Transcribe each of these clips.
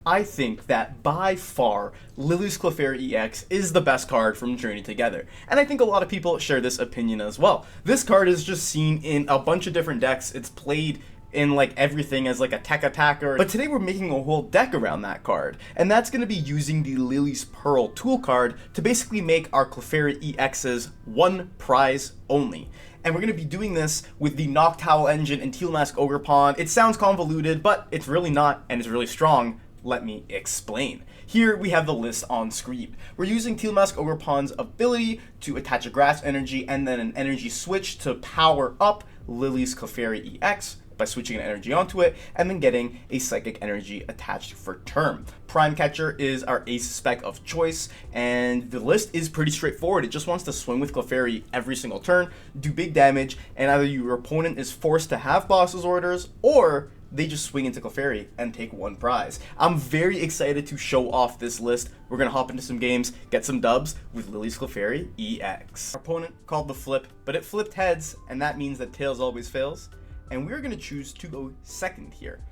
I think that by far, Lillie's Clefairy EX is the best card from Journey Together, and I think a lot of people share this opinion as well. This card is just seen in a bunch of different decks. It's played in like everything as like a tech attacker, but today we're making a whole deck around that card, and that's going to be using the Lillie's Pearl tool card to basically make our Clefairy EXs one prize only. And we're going to be doing this with the Noctowl engine and Teal Mask Ogerpon. It sounds convoluted, but it's really not, and it's really strong. Let me explain. Here we have the list on screen. We're using Teal Mask Ogerpon's ability to attach a Grass Energy and then an Energy Switch to power up Lillie's Clefairy EX by switching an energy onto it and then getting a Psychic Energy attached for turn. Prime Catcher is our ace spec of choice, and the list is pretty straightforward. It just wants to swing with Clefairy every single turn, do big damage, and either your opponent is forced to have boss's orders or they just swing into Clefairy and take one prize. I'm very excited to show off this list. We're going to hop into some games, get some dubs with Lillie's Clefairy EX. Our opponent called the flip, but it flipped heads, and that means that tails always fails. And we're going to choose to go second here.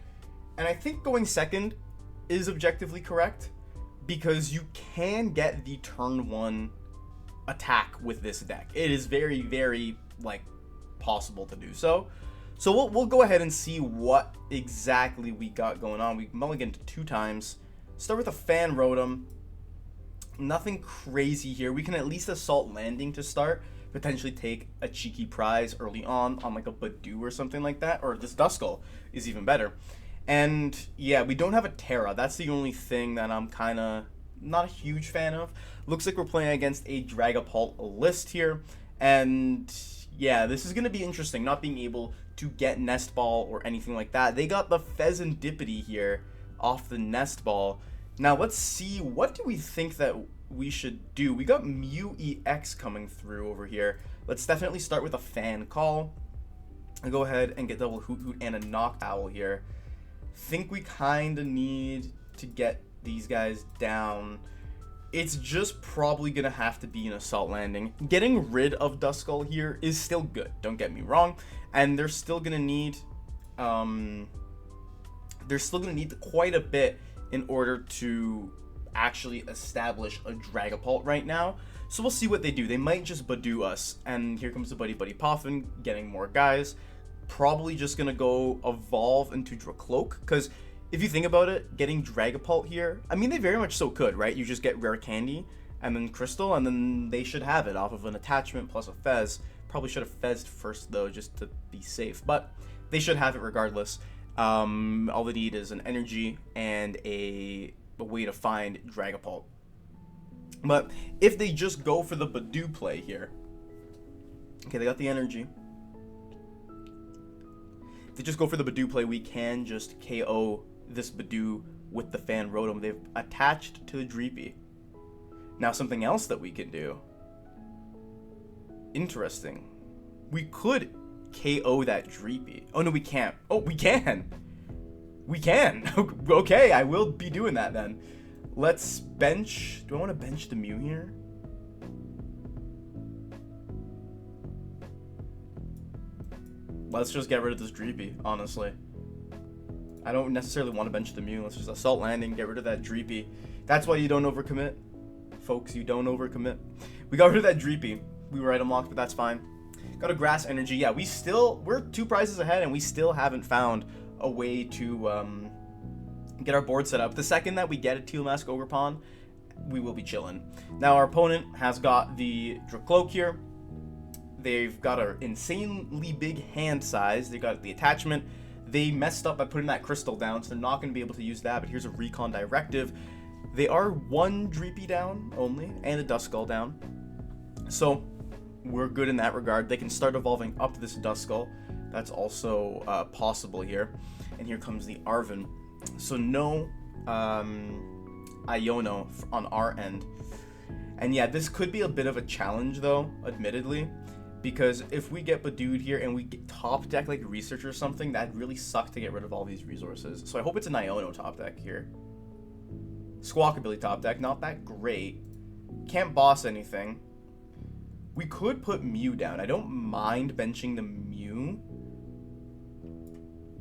And I think going second is objectively correct because you can get the turn one attack with this deck. It is very, very like possible to do so. So we'll go ahead and see what exactly we got going on. We mulliganed 2 times. Start with a Fan Rotom. Nothing crazy here. We can at least assault landing to start. Potentially take a cheeky prize early on like a Badoo or something like that. Or this Duskull is even better. And yeah, we don't have a Terra. That's the only thing that I'm kind of not a huge fan of. Looks like we're playing against a Dragapult list here. And yeah, this is going to be interesting, not being able to get Nest Ball or anything like that. They got the Fezandipiti here off the Nest Ball. Now let's see, what do we think that we should do? We got Mew EX coming through over here. Let's definitely start with a Fan Call. I'll go ahead and get double Hoothoot and a Noctowl here. Think we kind of need to get these guys down. It's just probably going to have to be an assault landing. Getting rid of Duskull here is still good, don't get me wrong. And they're still going to need quite a bit in order to actually establish a Dragapult right now. So we'll see what they do. They might just Badoo us. And here comes the Buddy Buddy Poffin getting more guys. Probably just going to go evolve into Dracloak, because if you think about it, getting Dragapult here, I mean, they very much so could, right? You just get Rare Candy and then Crystal, and then they should have it off of an attachment plus a Fez. Probably should have Fezzed first, though, just to be safe. But they should have it regardless. All they need is an energy and a way to find Dragapult. But if they just go for the Badoo play here, okay, they got the energy. If they just go for the Badoo play, we can just KO this Badoo with the Fan Rotom. They've attached to the Dreepy. Now something else that we can do. Interesting. We could KO that Dreepy. Oh no, we can't. Oh, we can. We can. Okay, I will be doing that then. Let's bench. Do I want to bench the Mew here? Let's just get rid of this Dreepy, honestly. I don't necessarily want to bench the Mew. Let's just assault landing, get rid of that Dreepy. That's why you don't overcommit. Folks, you don't overcommit. We got rid of that Dreepy. We were item locked, but that's fine. Got a Grass Energy. Yeah, we're 2 prizes ahead, and we still haven't found a way to get our board set up. The second that we get a Teal Mask Ogerpon, we will be chilling. Now, our opponent has got the Dracloak here. They've got an insanely big hand size. They got the attachment. They messed up by putting that Crystal down, so they're not going to be able to use that, but here's a Recon Directive. They are 1 Dreepy down only, and a Duskull down. So we're good in that regard. They can start evolving up this Duskull. That's also possible here. And here comes the Arven. So no Iono on our end. And yeah, this could be a bit of a challenge though, admittedly. Because if we get Badooed here and we get top deck like Research or something, that'd really suck to get rid of all these resources. So I hope it's an Iono top deck here. Squawkabilly top deck, not that great. Can't boss anything. We could put Mew down. I don't mind benching the Mew.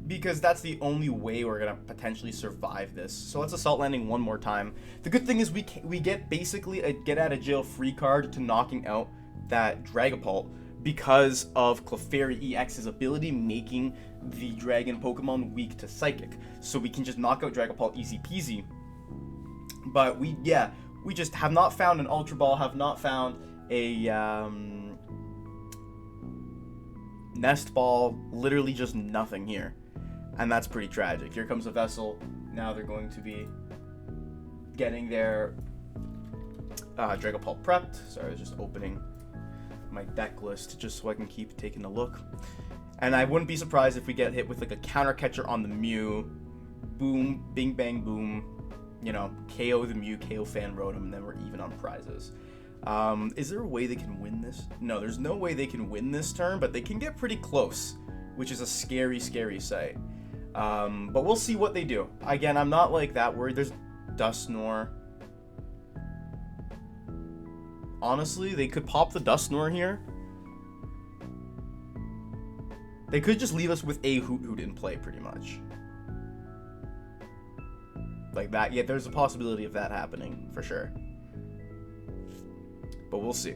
because that's the only way we're gonna potentially survive this. So let's Assault Landing one more time. The good thing is we get basically a get out of jail free card to knocking out that Dragapult because of Clefairy EX's ability making the Dragon Pokemon weak to Psychic. So we can just knock out Dragapult easy peasy. But we just have not found an Ultra Ball, have not found a Nest Ball, literally just nothing here. And that's pretty tragic. Here comes a Vessel. Now they're going to be getting their Dragapult prepped. Sorry, I was just opening my deck list just so I can keep taking a look. And I wouldn't be surprised if we get hit with like a counter catcher on the Mew. Boom, bing bang boom. You know, KO the Mew, KO Fan Rotom, and then we're even on prizes. Is there a way they can win this? No, there's no way they can win this turn, but they can get pretty close, which is a scary, scary sight. But we'll see what they do. Again, I'm not like that worried. There's Dusknoir. Honestly, they could pop the Dusknoir here. They could just leave us with a Hoothoot in play, pretty much. Like that. Yeah, there's a possibility of that happening, for sure. But we'll see.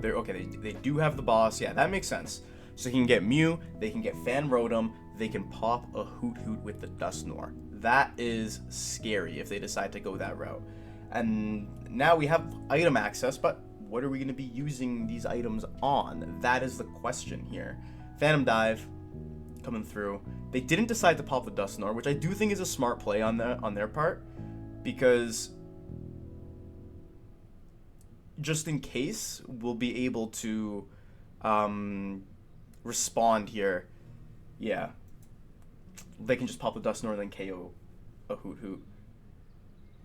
They do have the boss. Yeah, that makes sense. So they can get Mew, they can get Fan Rotom, they can pop a Hoothoot with the Dusknoir. That is scary if they decide to go that route. And now we have item access, but what are we going to be using these items on? That is the question here. Phantom Dive coming through. They didn't decide to pop the Dusknoir, which I do think is a smart play on their part, because just in case we'll be able to respond here. Yeah, they can just pop the Dusknoir and then KO a Hoothoot.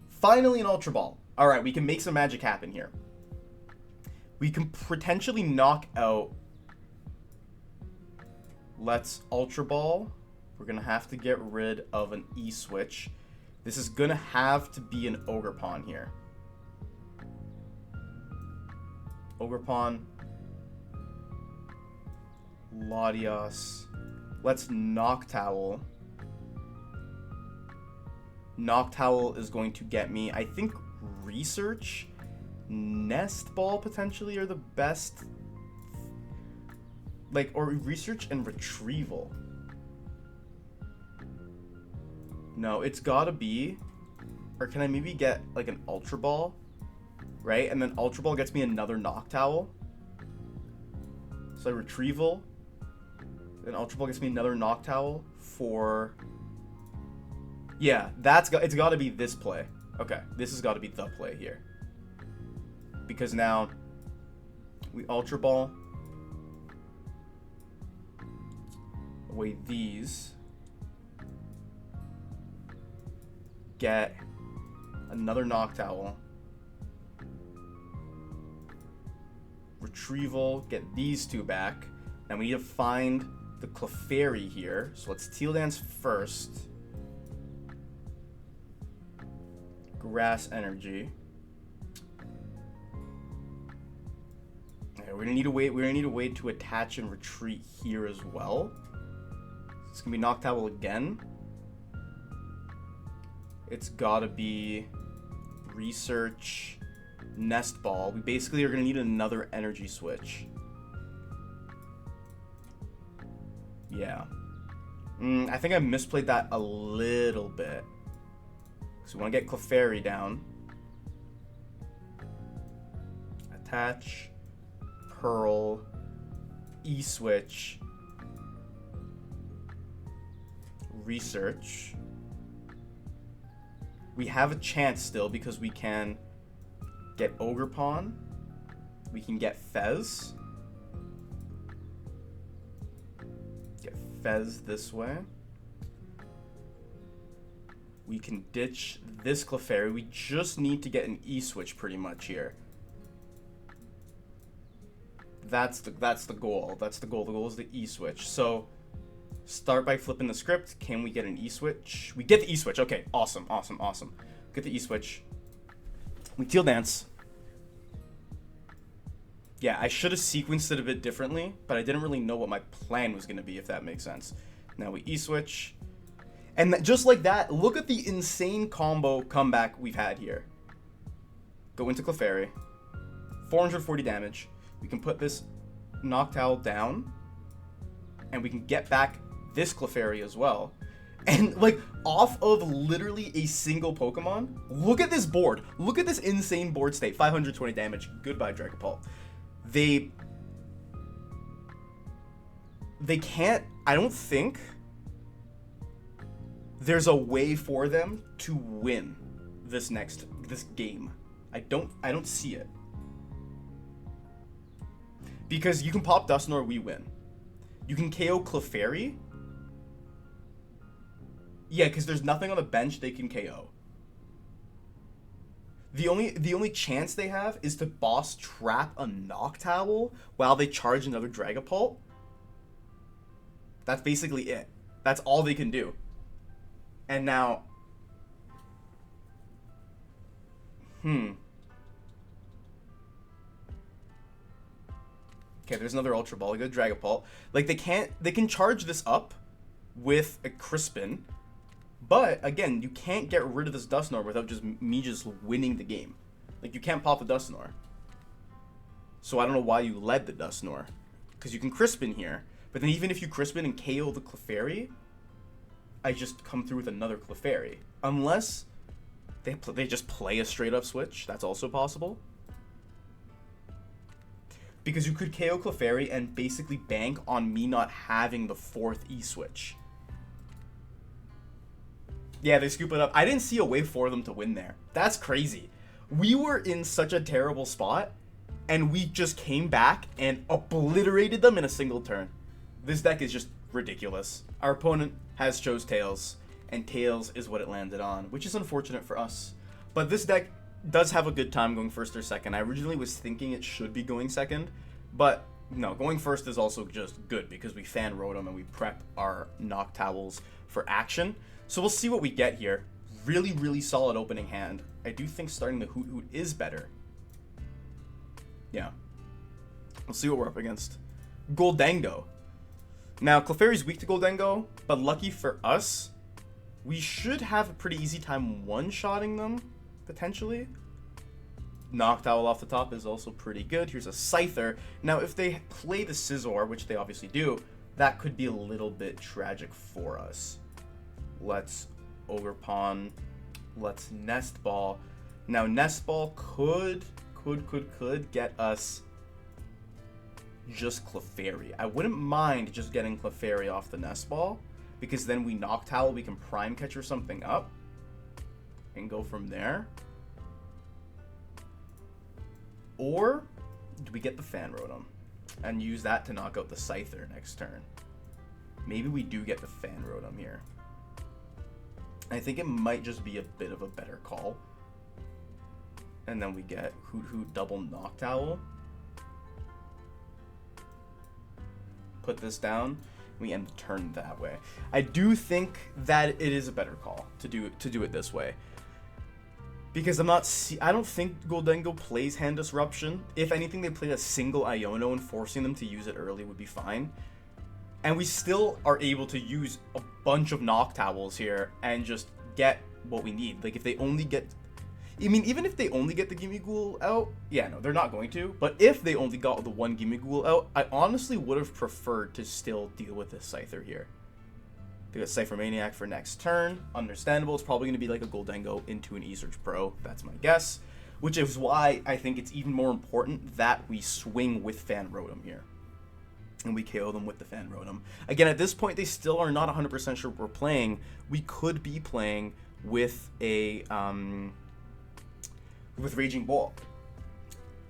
Finally an Ultra Ball. Alright, we can make some magic happen here. We can potentially knock out... Let's Ultra Ball. We're going to have to get rid of an E-Switch. This is going to have to be an Ogerpon here. Ogerpon. Latias. Let's Noctowl. Noctowl is going to get me, I think, Research, Nest Ball potentially are the best. Like, or Research and Retrieval. No, it's gotta be, or can I maybe get like an Ultra Ball, right? And then Ultra Ball gets me another Noctowl. So Retrieval, then Ultra Ball gets me another Noctowl for... Yeah, it's got to be this play. Okay, this has got to be the play here. Because now we Ultra Ball away these. Get another Noctowl. Retrieval, get these two back. Now we need to find the Clefairy here. So let's Teal Dance first. Grass Energy. Okay, we're gonna need a way to attach and retreat here as well. It's gonna be Noctowl again. It's gotta be Research, Nest Ball. We basically are gonna need another Energy Switch. Yeah. I think I misplayed that a little bit. So we want to get Clefairy down. Attach. Pearl. E-Switch. Research. We have a chance still because we can get Ogerpon. We can get Fez. Get Fez this way. We can ditch this Clefairy. We just need to get an E-Switch pretty much here. That's the goal. That's the goal. The goal is the E-Switch. So start by flipping the script. Can we get an E-Switch? We get the E-Switch. Okay, awesome, awesome, awesome. Get the E-Switch. We Teal Dance. Yeah, I should have sequenced it a bit differently, but I didn't really know what my plan was going to be, if that makes sense. Now we E-switch. And just like that, look at the insane combo comeback we've had here. Go into Clefairy. 440 damage. We can put this Noctowl down. And we can get back this Clefairy as well. And, like, off of literally a single Pokemon, look at this board. Look at this insane board state. 520 damage. Goodbye, Dragapult. They can't, I don't think there's a way for them to win this game. I don't see it. Because you can pop Dusknoir, we win. You can KO Clefairy. Yeah, because there's nothing on the bench they can KO. The only chance they have is to boss trap a Noctowl while they charge another Dragapult. That's basically it. That's all they can do. And now... Okay, there's another Ultra Ball. Good Dragapult. Like, they can charge this up with a Crispin. But, again, you can't get rid of this Dusknoir without me just winning the game. Like, you can't pop the Dusknoir. So I don't know why you led the Dusknoir. Because you can Crispin here. But then even if you Crispin and KO the Clefairy, I just come through with another Clefairy. Unless they just play a straight-up switch. That's also possible. Because you could KO Clefairy and basically bank on me not having the 4th E-switch. Yeah, they scoop it up. I didn't see a way for them to win there. That's crazy. We were in such a terrible spot, and we just came back and obliterated them in a single turn. This deck is just ridiculous. Our opponent has chose Tails, and Tails is what it landed on, which is unfortunate for us. But this deck does have a good time going first or second. I originally was thinking it should be going second, but no, going first is also just good because we Fan Rotom and we prep our Noctowls for action. So we'll see what we get here. Really, really solid opening hand. I do think starting the Hoothoot is better. Yeah. We'll see what we're up against. Gholdengo. Now, Clefairy's weak to Gholdengo, but lucky for us, we should have a pretty easy time one-shotting them, potentially. Noctowl off the top is also pretty good. Here's a Scyther. Now, if they play the Scizor, which they obviously do, that could be a little bit tragic for us. Let's Ogerpon. Let's Nest Ball. Now, Nest Ball could get us just Clefairy. I wouldn't mind just getting Clefairy off the Nest Ball, because then we Noctowl, we can Prime Catcher something up and go from there. Or do we get the Fan Rotom and use that to knock out the Scyther next turn? Maybe we do get the Fan Rotom here. I think it might just be a bit of a better call. And then we get Hoothoot double Noctowl. Put this down. We end the turn that way. I do think that it is a better call to do it this way. Because I don't think Gholdengo plays Hand Disruption. If anything, they play a single Iono, and forcing them to use it early would be fine. And we still are able to use a bunch of Noctowls here and just get what we need. Like, if they only get... I mean, even if they only get the Gimmighoul out... Yeah, no, they're not going to. But if they only got the one Gimmighoul out, I honestly would have preferred to still deal with this Scyther here. They got Cypher Maniac for next turn. Understandable. It's probably going to be like a Gholdengo into an E-Search Pro. That's my guess. Which is why I think it's even more important that we swing with Fan Rotom here. And we KO them with the Fan Rotom. Again, at this point, they still are not 100% sure we're playing. We could be playing with a... with Raging Bull.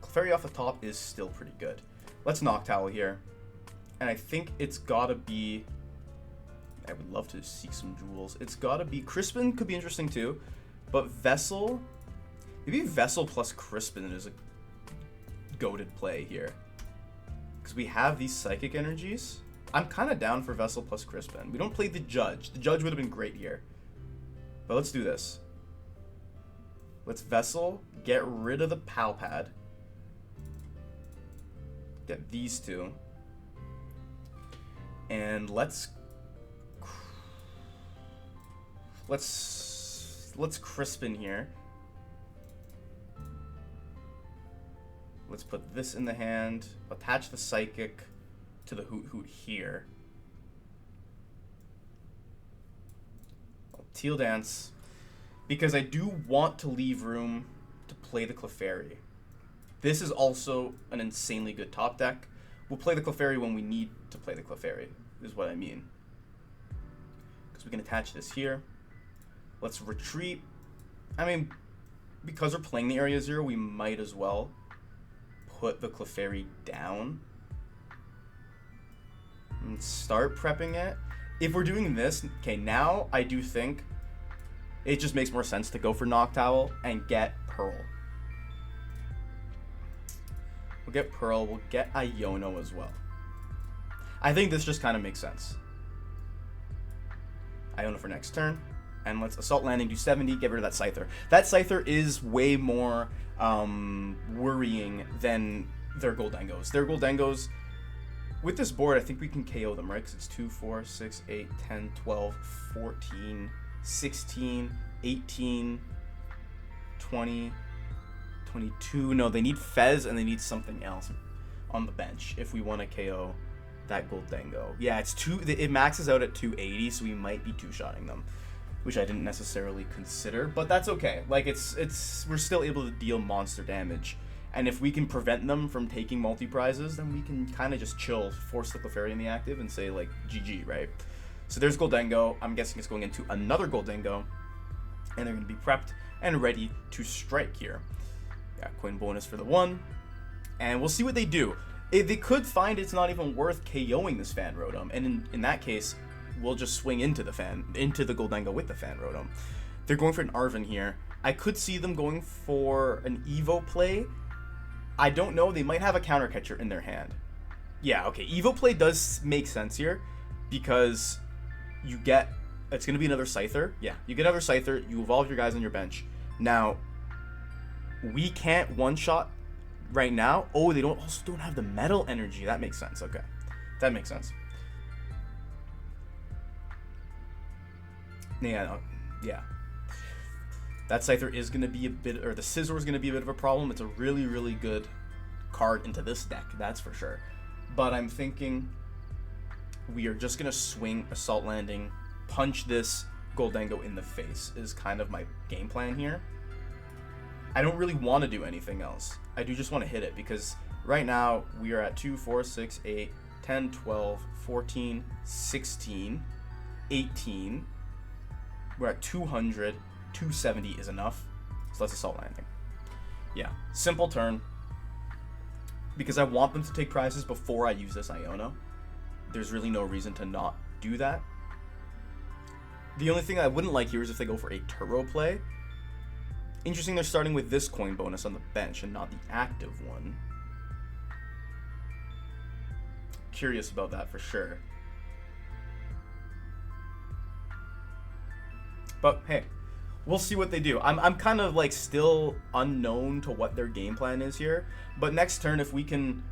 Clefairy off the top is still pretty good. Let's Noctowl here. And I think it's gotta be... I would love to see some jewels. It's gotta be... Crispin could be interesting too. But Vessel... Maybe Vessel plus Crispin is a goated play here. Because we have these Psychic Energies. I'm kind of down for Vessel plus Crispin. We don't play the Judge. The Judge would have been great here. But let's do this. Let's Vessel, get rid of the Pal Pad. Get these two. And let's Crispin here. Let's put this in the hand, attach the Psychic to the Hoothoot here. I'll Teal Dance, because I do want to leave room to play the Clefairy. This is also an insanely good top deck. We'll play the Clefairy when we need to play the Clefairy, is what I mean. Because we can attach this here. Let's retreat. I mean, because we're playing the Area 0, we might as well put the Clefairy down and start prepping it. If we're doing this, okay, now I do think it just makes more sense to go for Noctowl and get Pearl. We'll get Pearl, we'll get Iono as well. I think this just kind of makes sense. Iono for next turn. And let's Assault Landing, do 70, get rid of that Scyther. That Scyther is way more worrying than their Gholdengos. Their Gholdengos, with this board, I think we can KO them, right? Because it's 2, 4, 6, 8, 10, 12, 14, 16, 18, 20, 22. No, they need Fez and they need something else on the bench if we want to KO that Gholdengo. Yeah, it maxes out at 280, so we might be two-shotting them, which I didn't necessarily consider, but that's okay. Like, we're still able to deal monster damage, and if we can prevent them from taking multi-prizes, then we can kind of just chill, force the Clefairy in the active, and say, like, GG, right? So there's Gholdengo. I'm guessing it's going into another Gholdengo, and they're going to be prepped and ready to strike here. Yeah, coin bonus for the 1, and we'll see what they do. They could find it's not even worth KOing this Fan Rotom, and in that case, we'll just swing into the Gholdengo with the Fan Rotom. They're going for an Arven here. I could see them going for an Evo play. I don't know. They might have a counter catcher in their hand. Yeah, okay. Evo play does make sense here because you get... It's going to be another Scyther. Yeah, you get another Scyther. You evolve your guys on your bench. Now, we can't one-shot right now. Oh, they also don't have the Metal Energy. That makes sense. Okay. That makes sense. Yeah, yeah. That Scyther is going to be the Scizor is going to be a bit of a problem. It's a really, really good card into this deck, that's for sure. But I'm thinking we are just going to swing Assault Landing, punch this Gholdengo in the face is kind of my game plan here. I don't really want to do anything else. I do just want to hit it because right now we are at 2, 4, 6, 8, 10, 12, 14, 16, 18... We're at 200, 270 is enough, so let's Assault Landing. Yeah, simple turn, because I want them to take prizes before I use this Iono. There's really no reason to not do that. The only thing I wouldn't like here is if they go for a Turo play. Interesting they're starting with this coin bonus on the bench and not the active one. Curious about that for sure. But hey, we'll see what they do. I'm kind of like still unknown to what their game plan is here. But next turn, if we can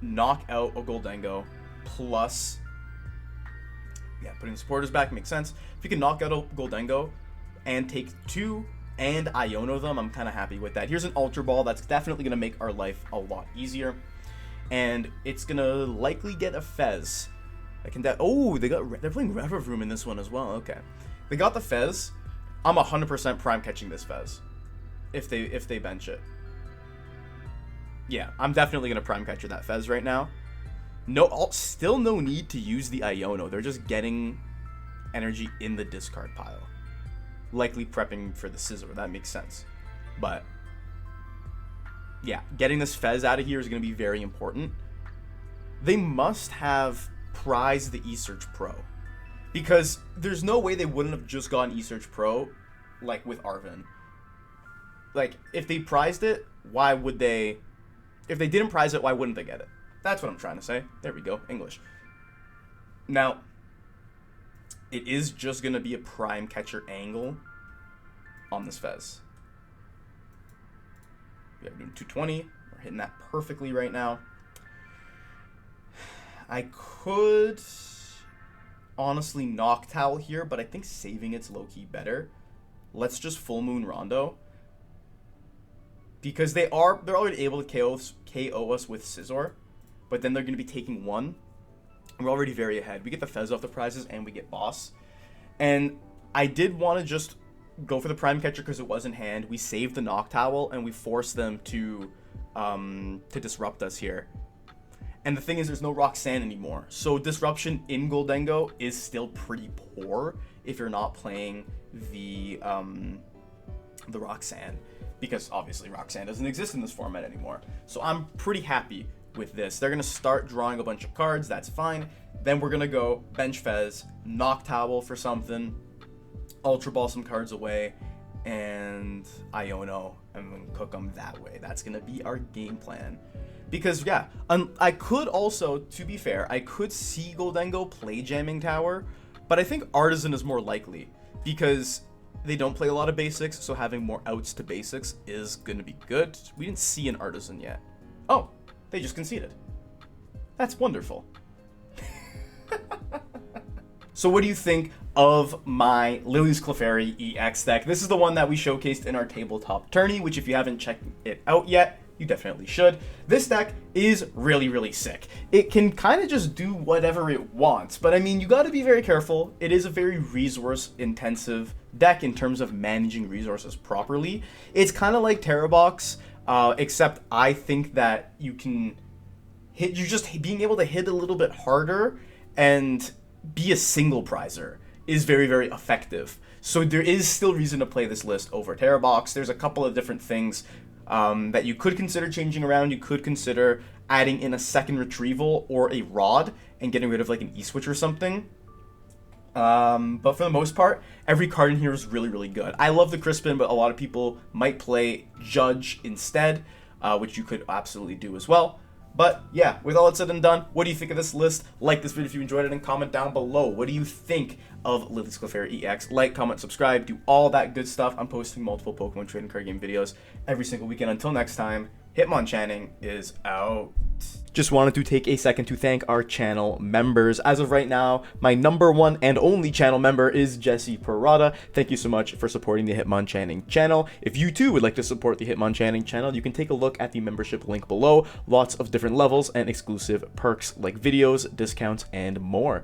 knock out a Gholdengo plus, yeah, putting supporters back makes sense. If you can knock out a Gholdengo and take 2 and Iono them, I'm kind of happy with that. Here's an Ultra Ball. That's definitely going to make our life a lot easier. And it's going to likely get a Fez. Oh, they're playing Revervroom in this one as well. Okay. They got the Fez. I'm 100% prime catching this Fez if they bench it. Yeah, I'm definitely going to prime catcher that Fez right now. Still no need to use the Iono. They're just getting energy in the discard pile. Likely prepping for the Scizor. That makes sense. But yeah, getting this Fez out of here is going to be very important. They must have prized the eSearch Pro. Because there's no way they wouldn't have just gotten eSearch Pro, like, with Arven. Like, if they prized it, why would they... If they didn't prize it, why wouldn't they get it? That's what I'm trying to say. There we go. English. Now, it is just going to be a prime catcher angle on this Fez. We are doing 220. We're hitting that perfectly right now. I could honestly Noctowl here, but I think saving it's low-key better. Let's just Full Moon Rondo. Because they're already able to KO us with Scizor, but then they're going to be taking one. We're already very ahead. We get the Fez off the prizes, and we get Boss. And I did want to just go for the Prime Catcher because it was in hand. We saved the Noctowl, and we forced them to disrupt us here. And the thing is, there's no Roxanne anymore. So Disruption in Gholdengo is still pretty poor if you're not playing the Roxanne. Because obviously Roxanne doesn't exist in this format anymore. So I'm pretty happy with this. They're going to start drawing a bunch of cards. That's fine. Then we're going to go bench Fez, Noctowl for something, Ultra Ball some cards away, and Iono, and then cook them that way. That's going to be our game plan. Because, yeah, I could also, to be fair, I could see Gholdengo play Jamming Tower, but I think Artisan is more likely because they don't play a lot of basics, so having more outs to basics is going to be good. We didn't see an Artisan yet. Oh, they just conceded. That's wonderful. So what do you think of my Lillie's Clefairy EX deck? This is the one that we showcased in our tabletop tourney, which if you haven't checked it out yet, you definitely should. This deck is really, really sick. It can kind of just do whatever it wants, but I mean, you got to be very careful. It is a very resource-intensive deck in terms of managing resources properly. It's kind of like Terrabox, except I think that you can hit, you just being able to hit a little bit harder and be a single prizer is very, very effective. So there is still reason to play this list over Terrabox. There's a couple of different things that you could consider changing around. You could consider adding in a second retrieval or a rod and getting rid of like an E-switch or something. But for the most part, every card in here is really, really good. I love the Crispin, but a lot of people might play Judge instead, which you could absolutely do as well. But yeah, with all that said and done, what do you think of this list? Like this video if you enjoyed it and comment down below. What do you think of Lillie's Clefairy EX? Like, comment, subscribe, do all that good stuff. I'm posting multiple Pokemon trading card game videos every single weekend. Until next time, Hitmonchanting is out. Just wanted to take a second to thank our channel members. As of right now, my #1 and only channel member is Jesse Parada. Thank you so much for supporting the Hitmonchanting channel. If you too would like to support the Hitmonchanting channel, you can take a look at the membership link below. Lots of different levels and exclusive perks like videos, discounts, and more.